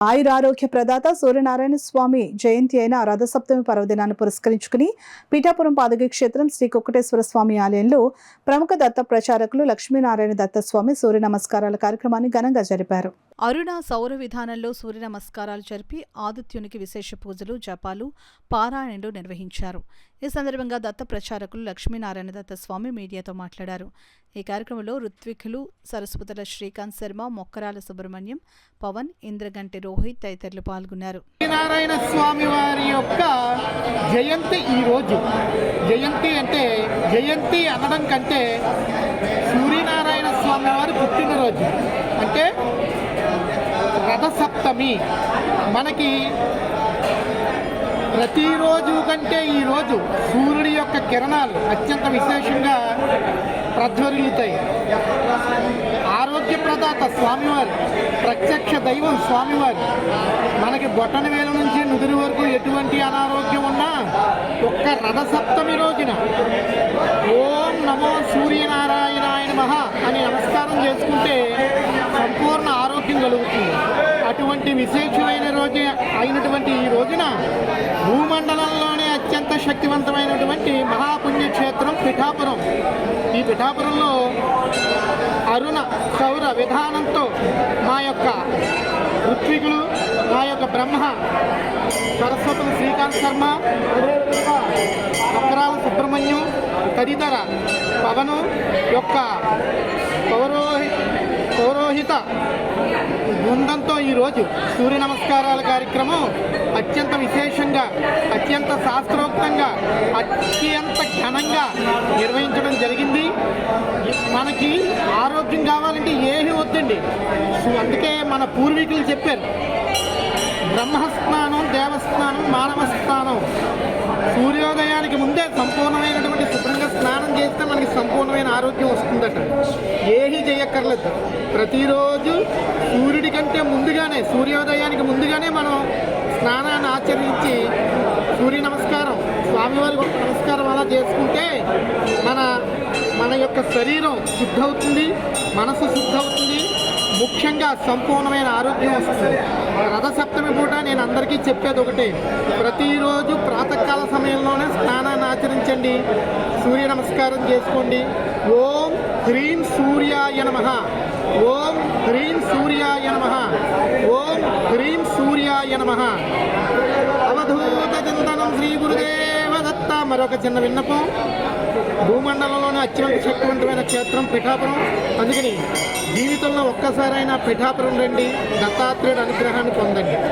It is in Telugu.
ఆయురారోగ్య ప్రదాత సూర్యనారాయణ స్వామి జయంతి అయిన రథసప్తమి పర్వదినాన్ని పురస్కరించుకుని పీఠాపురం పాదగి క్షేత్రం శ్రీ కుక్కటేశ్వర స్వామి ఆలయంలో ప్రముఖ దత్త ప్రచారకులు లక్ష్మీనారాయణ దత్త స్వామి సూర్య నమస్కారాల కార్యక్రమాన్ని ఘనంగా జరిపారు. అరుణ సౌర విధానంలో సూర్య నమస్కారాలు జరిపి ఆదిత్యునికి విశేష పూజలు, జపాలు, పారాయణలు నిర్వహించారు. ఈ సందర్భంగా దత్త ప్రచారకులు లక్ష్మీనారాయణ దత్త స్వామి మీడియాతో మాట్లాడారు. ఈ కార్యక్రమంలో ఋత్వికులు సరస్వతుల శ్రీకాంత్ శర్మ, మొక్కరాల సుబ్రహ్మణ్యం, పవన్, ఇంద్రగంటి రోహిత్ తదితరులు పాల్గొన్నారు. నారాయణ స్వామి వారి యొక్క జయంతి ఈ రోజు. జయంతి అంటే జయంతి అనడం కంటే సూర్యనారాయణ స్వామి వారి పుట్టినరోజు అంటే రథసప్తమి. మనకి ప్రతిరోజు కంటే ఈరోజు సూర్యుడి యొక్క కిరణాలు అత్యంత విశేషంగా ప్రజ్వరిల్లుతాయి. ఆరోగ్య ప్రదాత స్వామివారు, ప్రత్యక్ష దైవం స్వామివారు. మనకి బొట్టన వేల నుంచి నుదురు వరకు ఎటువంటి అనారోగ్యం ఉన్నా ఒక్క రథసప్తమి రోజున ఓం నమో సూర్యనారాయణాయ నమః అని నమస్కారం చేసుకుంటే సంపూర్ణ ఆరోగ్యం కలుగుతుంది. అటువంటి విశేషమైన రోజు అయినటువంటి ఈ రోజున భూమండలంలోనే అత్యంత శక్తివంతమైనటువంటి మహాపుణ్యక్షేత్రం పిఠాపురం. ఈ పిఠాపురంలో అరుణ సౌర విధానంతో మా యొక్క ఋత్వికులు, మా యొక్క బ్రహ్మ సరస్వతులు శ్రీకాంత్ శర్మ, మొక్కరాల సుబ్రహ్మణ్యం తదితర పవను యొక్క పౌరోహిత బృందంతో ఈరోజు సూర్య నమస్కారాల కార్యక్రమం అత్యంత విశేషంగా, అత్యంత శాస్త్రోక్తంగా, అత్యంత ఘనంగా నిర్వహించడం జరిగింది. మనకి ఆరోగ్యం కావాలంటే ఏమీ వద్దండి. అందుకే మన పూర్వీకులు చెప్పారు, బ్రహ్మస్నానం, దేవస్నానం, మానవ స్నానం. సూర్యోదయానికి ముందే సంపూర్ణమైనటువంటి శుభ్రంగా స్నానం చేస్తే మనకి సంపూర్ణమైన ఆరోగ్యం వస్తుందట. ఏమీ చేయక్కర్లేదు. ప్రతిరోజు సూర్యుడి కంటే ముందుగానే, సూర్యోదయానికి ముందుగానే మనం స్నానాన్ని ఆచరించి సూర్య నమస్కారం, స్వామివారికి ఒక నమస్కారం అలా చేసుకుంటే మన యొక్క శరీరం శుద్ధవుతుంది, మనసు శుద్ధవుతుంది, ముఖ్యంగా సంపూర్ణమైన ఆరోగ్యం వస్తుంది. రథసప్తమి పూట నేను అందరికీ చెప్పేది ఒకటే, ప్రతిరోజు ప్రాతకాల సమయంలోనే స్నానాన్ని ఆచరించండి, సూర్య నమస్కారం చేసుకోండి. ఓం హ్రీం సూర్యాయ నమః, ఓం హ్రీం సూర్యాయ నమః, ఓం హ్రీం సూర్యాయ నమః. అవధూత చింతనం శ్రీ గురుదేవ దత్త. మరొక చిన్న విన్నపం, భూమండలంలోనే అత్యంత శక్తివంతమైన క్షేత్రం పిఠాపురం. అందుకని జీవితంలో ఒక్కసారైనా పిఠాపురం రండి, దత్తాత్రేయుడు అనుగ్రహాన్ని పొందండి.